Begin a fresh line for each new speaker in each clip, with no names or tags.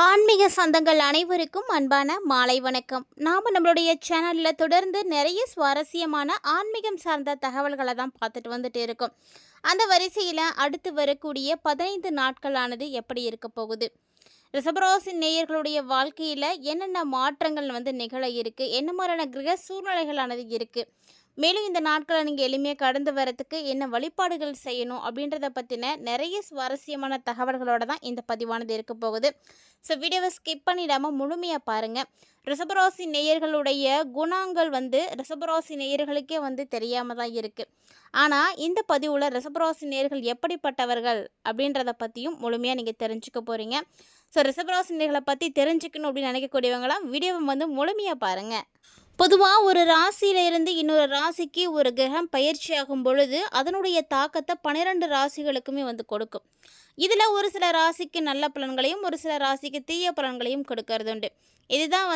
ஆன்மீக சொந்தங்கள் அனைவருக்கும் அன்பான மாலை வணக்கம். நாம் நம்மளுடைய சேனலில் தொடர்ந்து நிறைய சுவாரஸ்யமான ஆன்மீகம் சார்ந்த தகவல்களை தான் பார்த்துட்டு வந்துட்டு இருக்கோம். அந்த வரிசையில் அடுத்து வரக்கூடிய 15 நாட்களானது எப்படி இருக்க போகுது, ரிஷபராசி நேயர்களுடைய வாழ்க்கையில் என்னென்ன மாற்றங்கள் நிகழ இருக்குது, என்ன மாதிரியான கிரக சூழ்நிலைகளானது இருக்குது, மேலும் இந்த நாட்களை நீங்கள் எளிமையாக கடந்து வரத்துக்கு என்ன வழிபாடுகள் செய்யணும் அப்படின்றத பற்றின நிறைய சுவாரஸ்யமான தகவல்களோடு தான் இந்த பதிவானது இருக்க போகுது. ஸோ வீடியோவை ஸ்கிப் பண்ணிடாமல் முழுமையாக பாருங்கள். ரிஷபராசி நேயர்களுடைய குணங்கள் ரிஷபராசி நேயர்களுக்கே தெரியாமல் தான் இருக்குது. ஆனால் இந்த பதிவில் ரிஷபராசி நேயர்கள் எப்படிப்பட்டவர்கள் அப்படின்றத பற்றியும் முழுமையாக நீங்கள் தெரிஞ்சுக்க போகிறீங்க. ஸோ ரிஷபராசி நேயர்களை பற்றி தெரிஞ்சுக்கணும் அப்படின்னு நினைக்கக்கூடியவங்களாம் வீடியோவை முழுமையாக பாருங்கள். பொதுவாக ஒரு ராசியிலிருந்து இன்னொரு ராசிக்கு ஒரு கிரகம் பயிற்சி ஆகும் பொழுது அதனுடைய தாக்கத்தை 12 ராசிகளுக்குமே கொடுக்கும். இதில் ஒரு சில ராசிக்கு நல்ல பலன்களையும் ஒரு சில ராசிக்கு தீய பலன்களையும் கொடுக்கறது உண்டு. இதுதான்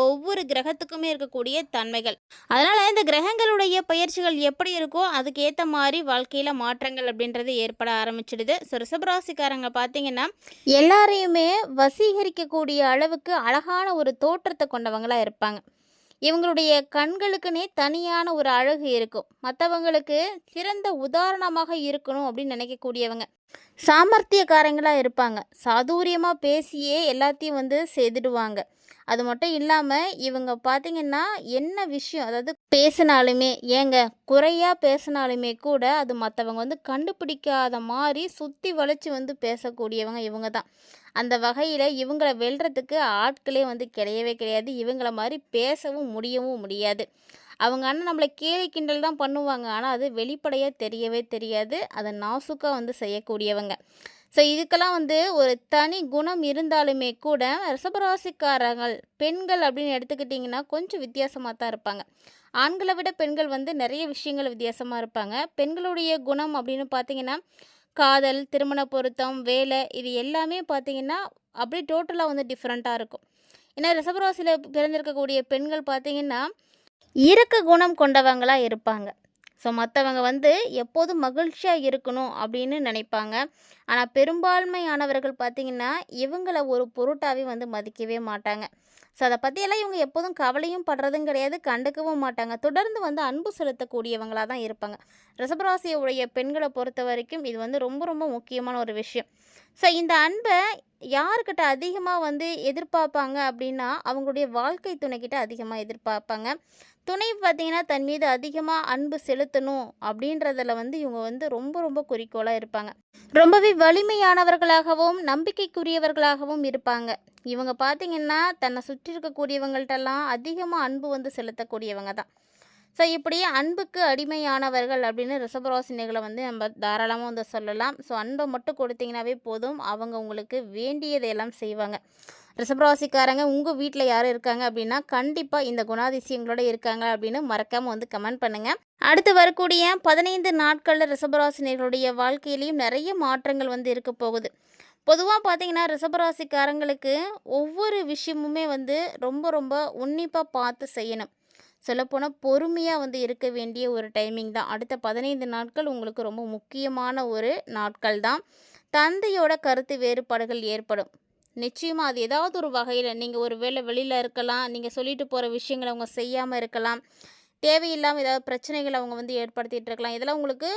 ஒவ்வொரு கிரகத்துக்குமே இருக்கக்கூடிய தன்மைகள். அதனால் இந்த கிரகங்களுடைய பயிற்சிகள் எப்படி இருக்கோ அதுக்கு ஏற்ற மாதிரி வாழ்க்கையில் மாற்றங்கள் அப்படின்றது ஏற்பட ஆரம்பிச்சிடுது. ஸோ ரிஷபராசிக்காரங்க பார்த்தீங்கன்னா எல்லாரையுமே வசீகரிக்கக்கூடிய அளவுக்கு அழகான ஒரு தோற்றத்தை கொண்டவங்களாக இருப்பாங்க. இவங்களுடைய கண்களுக்குன்னே தனியான ஒரு அழகு இருக்கும். மற்றவங்களுக்கு சிறந்த உதாரணமாக இருக்கணும் அப்படின்னு நினைக்கக்கூடியவங்க. சாமர்த்தியக்காரங்களாக இருப்பாங்க. சாதுரியமாக பேசியே எல்லாத்தையும் செய்துடுவாங்க. அது மட்டும் இல்லாமல் இவங்க பார்த்திங்கன்னா என்ன விஷயம், அதாவது பேசினாலுமே குறையாக பேசினாலுமே கூட அது மற்றவங்க கண்டுபிடிக்காத மாதிரி சுற்றி வளைச்சி பேசக்கூடியவங்க இவங்க தான். அந்த வகையில் இவங்களை வெல்றதுக்கு ஆட்களே கிடையவே கிடையாது. இவங்கள மாதிரி பேசவும் முடியவும் முடியாது. அவங்க அண்ணன் நம்மளை கேலி கிண்டல் தான் பண்ணுவாங்க. ஆனால் அது வெளிப்படையாக தெரியவே தெரியாது. அதை நாசுக்காக செய்யக்கூடியவங்க. ஸோ இதுக்கெல்லாம் ஒரு தனி குணம் இருந்தாலுமே கூட ரிஷபராசிக்காரங்கள் பெண்கள் அப்படின்னு எடுத்துக்கிட்டிங்கன்னா கொஞ்சம் வித்தியாசமாக தான் இருப்பாங்க. ஆண்களை விட பெண்கள் நிறைய விஷயங்கள் வித்தியாசமாக இருப்பாங்க. பெண்களுடைய குணம் அப்படின்னு பார்த்திங்கன்னா காதல், திருமண பொருத்தம், வேலை, இது எல்லாமே பார்த்திங்கன்னா அப்படியே டோட்டலாக டிஃப்ரெண்ட்டாக இருக்கும். ஏன்னா ரிஷபராசியில் பிறந்திருக்கக்கூடிய பெண்கள் பார்த்திங்கன்னா இரக்க குணம் கொண்டவங்களாக இருப்பாங்க. ஸோ மற்றவங்க எப்போதும் மகிழ்ச்சியாக இருக்கணும் அப்படின்னு நினைப்பாங்க. ஆனால் பெரும்பான்மையானவர்கள் பார்த்திங்கன்னா இவங்களை ஒரு பொருட்டாகவே மதிக்கவே மாட்டாங்க. ஸோ அதை பற்றியெல்லாம் இவங்க எப்போதும் கவலையும் படுறதும் கிடையாது, கண்டுக்கவும் மாட்டாங்க. தொடர்ந்து அன்பு செலுத்தக்கூடியவங்களாக தான் இருப்பாங்க. ரிஷபராசியுடைய பெண்களை பொறுத்த வரைக்கும் இது ரொம்ப ரொம்ப முக்கியமான ஒரு விஷயம். ஸோ இந்த அன்பை யார்கிட்ட அதிகமாக எதிர்பார்ப்பாங்க அப்படின்னா அவங்களுடைய வாழ்க்கை துணைக்கிட்ட அதிகமாக எதிர்பார்ப்பாங்க. துணை பார்த்திங்கன்னா தன் மீது அதிகமாக அன்பு செலுத்தணும் அப்படின்றதில் இவங்க ரொம்ப ரொம்ப குறிக்கோளாக இருப்பாங்க. ரொம்பவே வலிமையானவர்களாகவும் நம்பிக்கைக்குரியவர்களாகவும் இருப்பாங்க. இவங்க பார்த்திங்கன்னா தன்னை சுற்றி இருக்கக்கூடியவங்கள்ட்டெல்லாம் அதிகமாக அன்பு செலுத்தக்கூடியவங்க தான். ஸோ இப்படி அன்புக்கு அடிமையானவர்கள் அப்படின்னு ரிஷபராசினிகளை நம்ம தாராளமாக சொல்லலாம். ஸோ அன்பை மட்டும் கொடுத்தீங்கன்னாவே போதும், அவங்க உங்களுக்கு வேண்டியதையெல்லாம் செய்வாங்க. ரிஷபராசிக்காரங்க உங்கள் வீட்டில் யாரும் இருக்காங்க அப்படின்னா கண்டிப்பாக இந்த குணாதிசயங்களோட இருக்காங்க அப்படின்னு மறக்காமல் கமெண்ட் பண்ணுங்கள். அடுத்து வரக்கூடிய 15 நாட்களில் ரிஷபராசினிகளுடைய வாழ்க்கையிலையும் நிறைய மாற்றங்கள் இருக்க போகுது. பொதுவாக பார்த்திங்கன்னா ரிஷபராசிக்காரங்களுக்கு ஒவ்வொரு விஷயமுமே ரொம்ப ரொம்ப உன்னிப்பாக பார்த்து செய்யணும். சொல்லப்போனால் பொறுமையாக இருக்க வேண்டிய ஒரு டைமிங் தான். அடுத்த 15 நாட்கள் உங்களுக்கு ரொம்ப முக்கியமான ஒரு நாட்கள் தான். தந்தையோட கருத்து வேறுபாடுகள் ஏற்படும். நிச்சயமாக அது ஏதாவது ஒரு வகையில் நீங்கள் ஒரு வேளை வெளியில் இருக்கலாம், நீங்கள் சொல்லிட்டு போகிற விஷயங்களை அவங்க செய்யாமல் இருக்கலாம், தேவையில்லாமல் ஏதாவது பிரச்சனைகள் அவங்க ஏற்படுத்திகிட்டு இருக்கலாம். இதெல்லாம் உங்களுக்கு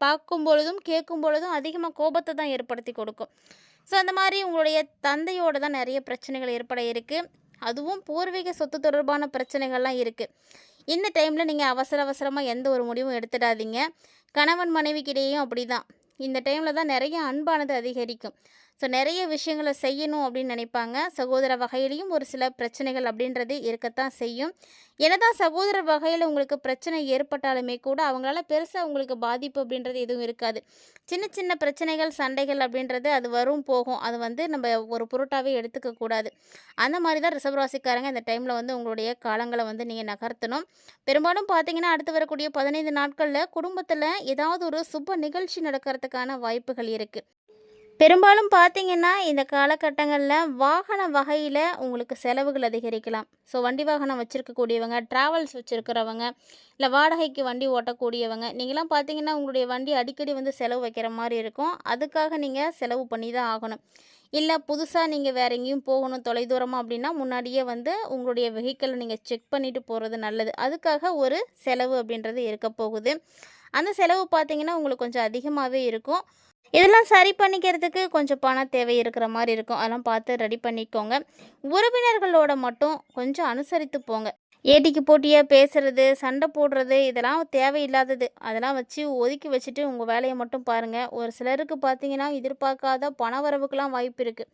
பார்க்கும் பொழுதும் கேட்கும் பொழுதும் அதிகமாக கோபத்தை தான் ஏற்படுத்தி கொடுக்கும். ஸோ அந்த மாதிரி உங்களுடைய தந்தையோடு தான் நிறைய பிரச்சனைகள் ஏற்பட இருக்குது. அதுவும் பூர்வீக சொத்து தொடர்பான பிரச்சனைகள்லாம் இருக்குது. இந்த டைமில் நீங்கள் அவசரமாக எந்த ஒரு முடிவும் எடுத்துடாதீங்க. கணவன் மனைவிக்கிடையும் அப்படி தான். இந்த டைமில் தான் நிறைய அன்பானது அதிகரிக்கும். ஸோ நிறைய விஷயங்களை செய்யணும் அப்படின்னு நினைப்பாங்க. சகோதர வகையிலையும் ஒரு சில பிரச்சனைகள் அப்படின்றது இருக்கத்தான் செய்யும். என்னதான் சகோதர வகையில் உங்களுக்கு பிரச்சனை ஏற்பட்டாலுமே கூட அவங்களால பெருசாக உங்களுக்கு பாதிப்பு அப்படின்றது எதுவும் இருக்காது. சின்ன சின்ன பிரச்சனைகள், சண்டைகள் அப்படின்றது அது வரும் போகும். அது நம்ம ஒரு பொருட்டாகவே எடுத்துக்கக்கூடாது. அந்த மாதிரி தான் ரிஷபராசிக்காரங்க இந்த டைமில் உங்களுடைய காலங்களை நீங்கள் நகர்த்தணும். பெரும்பாலும் பார்த்தீங்கன்னா அடுத்து வரக்கூடிய 15 நாட்களில் குடும்பத்தில் ஏதாவது ஒரு சுப நிகழ்ச்சி நடக்கிறதுக்கான வாய்ப்புகள் இருக்குது. பெரும்பாலும் பார்த்திங்கன்னா இந்த காலகட்டங்களில் வாகன வகையில் உங்களுக்கு செலவுகள் அதிகரிக்கலாம். ஸோ வண்டி வாகனம் வச்சுருக்கக்கூடியவங்க, ட்ராவல்ஸ் வச்சுருக்கிறவங்க, இல்லை வாடகைக்கு வண்டி ஓட்டக்கூடியவங்க, நீங்களாம் பார்த்திங்கன்னா உங்களுடைய வண்டி அடிக்கடி செலவு வைக்கிற மாதிரி இருக்கும். அதுக்காக நீங்கள் செலவு பண்ணி தான் ஆகணும். இல்லை புதுசாக நீங்கள் வேறு எங்கேயும் போகணும் தொலைதூரமாக அப்படின்னா முன்னாடியே வந்து உங்களுடைய வெஹிக்கிளை நீங்கள் செக் பண்ணிவிட்டு போகிறது நல்லது. அதுக்காக ஒரு செலவு அப்படின்றது இருக்க போகுது. அந்த செலவு பார்த்தீங்கன்னா உங்களுக்கு கொஞ்சம் அதிகமாகவே இருக்கும். இதெல்லாம் சரி பண்ணிக்கிறதுக்கு கொஞ்சம் பணம் தேவை இருக்கிற மாதிரி இருக்கும். அதெல்லாம் பார்த்து ரெடி பண்ணிக்கோங்க. உறவினர்களோட மட்டும் கொஞ்சம் அனுசரித்து போங்க. ஏட்டிக்கு போட்டியாக பேசுறது, சண்டை போடுறது இதெல்லாம் தேவையில்லாதது. அதெல்லாம் வச்சு ஒதுக்கி வச்சுட்டு உங்கள் வேலையை மட்டும் பாருங்கள். ஒரு சிலருக்கு பார்த்தீங்கன்னா எதிர்பார்க்காத பண வரவுக்கெலாம் வாய்ப்பு இருக்குது.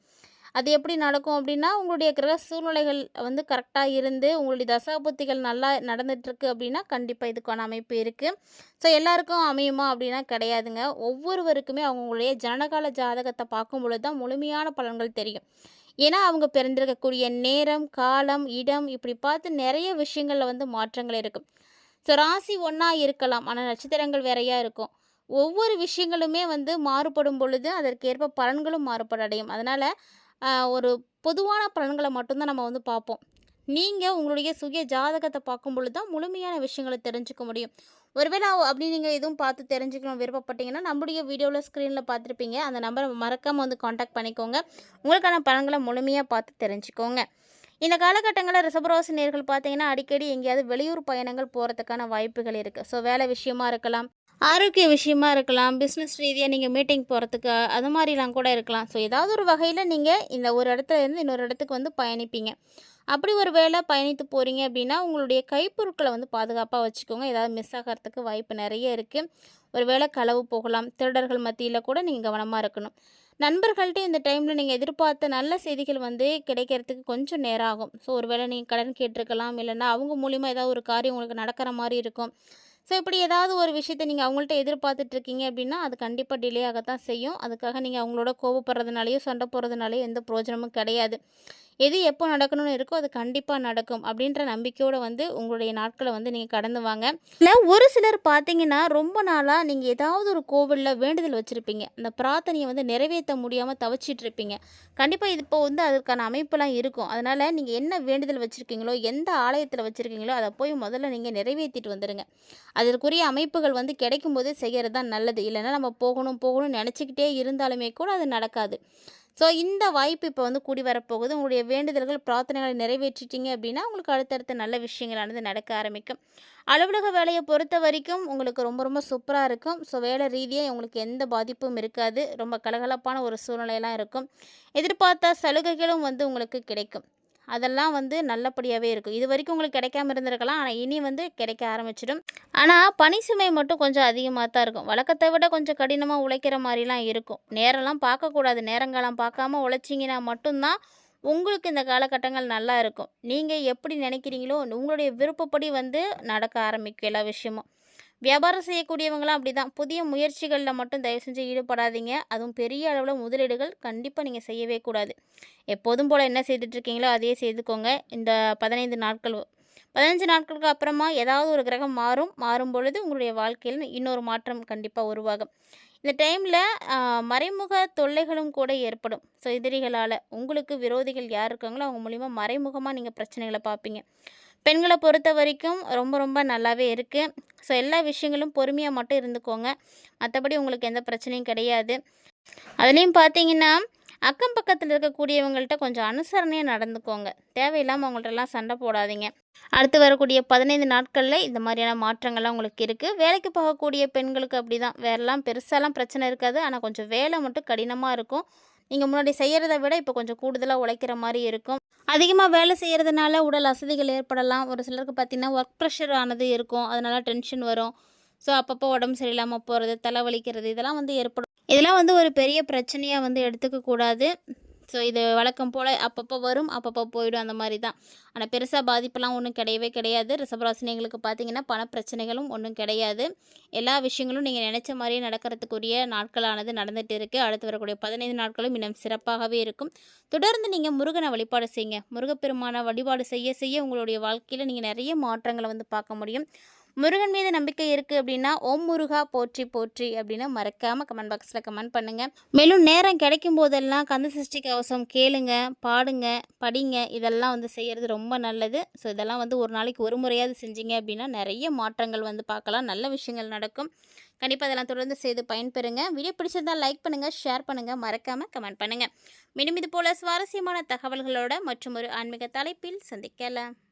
அது எப்படி நடக்கும் அப்படின்னா, உங்களுடைய கிரக சூழ்நிலைகள் வந்து கரெக்டாக இருந்து உங்களுடைய தசாபுத்திகள் நல்லா நடந்துகிட்ருக்கு அப்படின்னா கண்டிப்பாக இதுக்கான அமைப்பு இருக்குது. ஸோ எல்லாருக்கும் அமையுமா அப்படின்னா கிடையாதுங்க. ஒவ்வொருவருக்குமே அவங்களுடைய ஜனனகால ஜாதகத்தை பார்க்கும் பொழுது தான் முழுமையான பலன்கள் தெரியும். ஏன்னா அவங்க பிறந்திருக்கக்கூடிய நேரம், காலம், இடம் இப்படி பார்த்து நிறைய விஷயங்களில் வந்து மாற்றங்கள் இருக்கும். ஸோ ராசி ஒன்றா இருக்கலாம், ஆனால் நட்சத்திரங்கள் வேறையாக இருக்கும். ஒவ்வொரு விஷயங்களுமே வந்து மாறுபடும் பொழுது அதற்கேற்ப பலன்களும் மாறுபட அடையும். அதனால் ஒரு பொதுவான பலன்களை மட்டும்தான் நம்ம வந்து பார்ப்போம். நீங்கள் உங்களுடைய சுய ஜாதகத்தை பார்க்கும் பொழுது தான் முழுமையான விஷயங்களை தெரிஞ்சுக்க முடியும். ஒருவேளை அப்படி நீங்கள் எதுவும் பார்த்து தெரிஞ்சுக்கணும் விருப்பப்பட்டீங்கன்னா நம்முடைய வீடியோவில் ஸ்க்ரீனில் பார்த்துருப்பீங்க. அந்த நம்பரை மறக்காமல் வந்து காண்டாக்ட் பண்ணிக்கோங்க. உங்களுக்கான பலன்களை முழுமையாக பார்த்து தெரிஞ்சுக்கோங்க. இந்த காலகட்டங்களில் ரிஷபராசி நேயர்கள் பார்த்தீங்கன்னா அடிக்கடி எங்கேயாவது வெளியூர் பயணங்கள் போகிறதுக்கான வாய்ப்புகள் இருக்குது. ஸோ வேலை விஷயமா இருக்கலாம், ஆரோக்கிய விஷயமா இருக்கலாம், பிஸ்னஸ் ரீதியாக நீங்கள் மீட்டிங் போகிறதுக்கு அது மாதிரிலாம் கூட இருக்கலாம். ஸோ ஏதாவது ஒரு வகையில் நீங்கள் இந்த ஒரு இடத்துல இருந்து இன்னொரு இடத்துக்கு வந்து பயணிப்பீங்க. அப்படி ஒரு வேளை பயணித்து போகிறீங்க அப்படின்னா உங்களுடைய கைப்பொருட்களை வந்து பாதுகாப்பாக வச்சுக்கோங்க. ஏதாவது மிஸ் ஆகிறதுக்கு வாய்ப்பு நிறைய இருக்குது. ஒரு வேளை களவு போகலாம், திருடர்கள் மத்தியில் கூட நீங்கள் கவனமாக இருக்கணும். நண்பர்கள்ட்ட இந்த டைமில் நீங்கள் எதிர்பார்த்த நல்ல செய்திகள் வந்து கிடைக்கிறதுக்கு கொஞ்சம் நேரம் ஆகும். ஸோ ஒரு வேளை நீங்கள் கடன் கேட்டிருக்கலாம், இல்லைன்னா அவங்க மூலிமா ஏதாவது ஒரு காரியம் உங்களுக்கு நடக்கிற மாதிரி இருக்கும். ஸோ இப்படி ஏதாவது ஒரு விஷயத்தை நீங்கள் அவங்கள்ட்ட எதிர்பார்த்துட்ருக்கீங்க அப்படின்னா அது கண்டிப்பாக டிலே ஆகத்தான் செய்யும். அதுக்காக நீங்கள் அவங்களோட கோவப்படுறதுனாலையோ சண்டை போடுறதுனாலையோ எந்த பிரயோஜனமும் கிடையாது. எது எப்போ நடக்கணும்னு இருக்கோ அது கண்டிப்பாக நடக்கும் அப்படின்ற நம்பிக்கையோடு வந்து உங்களுடைய நாட்களை வந்து நீங்கள் கடந்து வாங்க. இல்லை ஒரு சிலர் பார்த்தீங்கன்னா ரொம்ப நாளாக நீங்கள் ஏதாவது ஒரு கோவிலில் வேண்டுதல் வச்சுருப்பீங்க. அந்த பிரார்த்தனையை வந்து நிறைவேற்ற முடியாமல் தவிச்சிட்ருப்பீங்க. கண்டிப்பாக இது இப்போ வந்து அதற்கான அமைப்பெல்லாம் இருக்கும். அதனால் நீங்கள் என்ன வேண்டுதல் வச்சுருக்கீங்களோ, எந்த ஆலயத்தில் வச்சுருக்கீங்களோ அதை போய் முதல்ல நீங்கள் நிறைவேற்றிட்டு வந்துடுங்க. அதற்குரிய அமைப்புகள் வந்து கிடைக்கும்போது செய்கிறது தான் நல்லது. இல்லைன்னா நம்ம போகணும் போகணும்னு நினச்சிக்கிட்டே இருந்தாலுமே கூட அது நடக்காது. ஸோ இந்த வாய்ப்பு இப்போ வந்து கூடி வரப்போகுது. உங்களுடைய வேண்டுதல்கள், பிரார்த்தனைகளை நிறைவேற்றிட்டீங்க அப்படின்னா உங்களுக்கு அடுத்தடுத்த நல்ல விஷயங்களானது நடக்க ஆரம்பிக்கும். அலுவலக வேலையை பொறுத்த வரைக்கும் உங்களுக்கு ரொம்ப ரொம்ப சூப்பராக இருக்கும். ஸோ வேலை ரீதியாக உங்களுக்கு எந்த பாதிப்பும் இருக்காது. ரொம்ப கலகலப்பான ஒரு சூழ்நிலையெல்லாம் இருக்கும். எதிர்பார்த்த சலுகைகளும் வந்து உங்களுக்கு கிடைக்கும். அதெல்லாம் வந்து நல்லபடியாகவே இருக்கும். இது வரைக்கும் உங்களுக்கு கிடைக்காம இருந்திருக்கலாம், ஆனால் இனி வந்து கிடைக்க ஆரம்பிச்சிடும். ஆனால் பணி சுமை மட்டும் கொஞ்சம் அதிகமாக தான் இருக்கும். வழக்கத்தை விட கொஞ்சம் கடினமாக உழைக்கிற மாதிரிலாம் இருக்கும். நேரம்லாம் பார்க்கக்கூடாது. நேரங்காலம் பார்க்காம உழைச்சிங்கன்னா மட்டும்தான் உங்களுக்கு இந்த காலகட்டங்கள் நல்லா இருக்கும். நீங்கள் எப்படி நினைக்கிறீங்களோ உங்களுடைய விருப்பப்படி வந்து நடக்க ஆரம்பிக்கும் எல்லா விஷயமும். வியாபாரம் செய்யக்கூடியவங்களாம் அப்படி தான். புதிய முயற்சிகளில் மட்டும் தயவு செஞ்சு ஈடுபடாதீங்க. அதுவும் பெரிய அளவில் முதலீடுகள் கண்டிப்பாக நீங்கள் செய்யவே கூடாது. எப்போதும் போல் என்ன செய்துட்ருக்கீங்களோ அதையே செய்துக்கோங்க. இந்த 15 நாட்கள் 15 நாட்களுக்கு அப்புறமா ஏதாவது ஒரு கிரகம் மாறும் பொழுது உங்களுடைய வாழ்க்கையில் இன்னொரு மாற்றம் கண்டிப்பாக உருவாகும். இந்த டைமில் மறைமுக தொல்லைகளும் கூட ஏற்படும். ஸோ எதிரிகளால் உங்களுக்கு விரோதிகள் யார் இருக்காங்களோ அவங்க மூலிமா மறைமுகமாக நீங்கள் பிரச்சனைகளை பார்ப்பீங்க. பெண்களை பொறுத்த வரைக்கும் ரொம்ப ரொம்ப நல்லாவே இருக்குது. ஸோ எல்லா விஷயங்களும் பொறுமையாக மட்டும் இருந்துக்கோங்க. மற்றபடி உங்களுக்கு எந்த பிரச்சனையும் கிடையாது. அதுலேயும் பார்த்தீங்கன்னா அக்கம் பக்கத்தில் இருக்கக்கூடியவங்கள்ட்ட கொஞ்சம் அனுசரணையாக நடந்துக்கோங்க. தேவையில்லாமல் அவங்கள்ட்டலாம் சண்டை போடாதீங்க. அடுத்து வரக்கூடிய 15 நாட்களில் இந்த மாதிரியான மாற்றங்கள்லாம் உங்களுக்கு இருக்குது. வேலைக்கு போகக்கூடிய பெண்களுக்கு அப்படி தான். வேறெல்லாம் பெருசாலாம் பிரச்சனை இருக்காது. ஆனால் கொஞ்சம் வேலை மட்டும் கடினமாக இருக்கும். நீங்கள் முன்னாடி செய்கிறத விட இப்போ கொஞ்சம் கூடுதலாக உழைக்கிற மாதிரி இருக்கும். அதிகமாக வேலை செய்கிறதுனால உடல் அசதிகள் ஏற்படலாம். ஒரு சிலருக்கு பார்த்திங்கன்னா ஒர்க் ப்ரெஷர் ஆனது இருக்கும். அதனால டென்ஷன் வரும். ஸோ அப்பப்போ உடம்பு சரியில்லாமல் போகிறது, தலைவலிக்கிறது இதெல்லாம் வந்து ஏற்படும். இதெல்லாம் வந்து ஒரு பெரிய பிரச்சனையாக வந்து எடுத்துக்கக்கூடாது. ஸோ இது வழக்கம் போல் அப்பப்போ வரும், அப்பப்போ போயிடும், அந்த மாதிரி தான். ஆனால் பெருசாக பாதிப்பெல்லாம் ஒன்றும் கிடையவே கிடையாது. ரிஷபராசினியங்களுக்கு பார்த்தீங்கன்னா பணப்பிரச்சனைகளும் ஒன்றும் கிடையாது. எல்லா விஷயங்களும் நீங்கள் நினச்ச மாதிரியே நடக்கிறதுக்குரிய நாட்களானது நடந்துகிட்டு இருக்குது. அடுத்து வரக்கூடிய 15 நாட்களும் இன்னும் சிறப்பாகவே இருக்கும். தொடர்ந்து நீங்கள் முருகனை வழிபாடு செய்யுங்க. முருகப்பெருமான வழிபாடு செய்ய செய்ய உங்களுடைய வாழ்க்கையில் நீங்கள் நிறைய மாற்றங்களை வந்து பார்க்க முடியும். முருகன் மீது நம்பிக்கை இருக்குது அப்படின்னா ஓம் முருகா போற்றி போற்றி அப்படின்னு மறக்காமல் கமெண்ட் பாக்ஸில் கமெண்ட் பண்ணுங்கள். மேலும் நேரம் கிடைக்கும் போதெல்லாம் கந்த சஷ்டி கவசம் கேளுங்க, பாடுங்க, படிங்க. இதெல்லாம் வந்து செய்கிறது ரொம்ப நல்லது. ஸோ இதெல்லாம் வந்து ஒரு நாளைக்கு ஒரு முறையாவது செஞ்சீங்க அப்படின்னா நிறைய மாற்றங்கள் வந்து பார்க்கலாம், நல்ல விஷயங்கள் நடக்கும். கண்டிப்பாக அதெல்லாம் தொடர்ந்து செய்து பயன்பெறுங்க. வீடியோ பிடிச்சிருந்தால் லைக் பண்ணுங்கள், ஷேர் பண்ணுங்கள், மறக்காமல் கமெண்ட் பண்ணுங்கள். மீண்டும் இது போல் சுவாரஸ்யமான தகவல்களோட மற்றும் ஒரு ஆன்மீக தலைப்பில் சந்திக்கலாம்.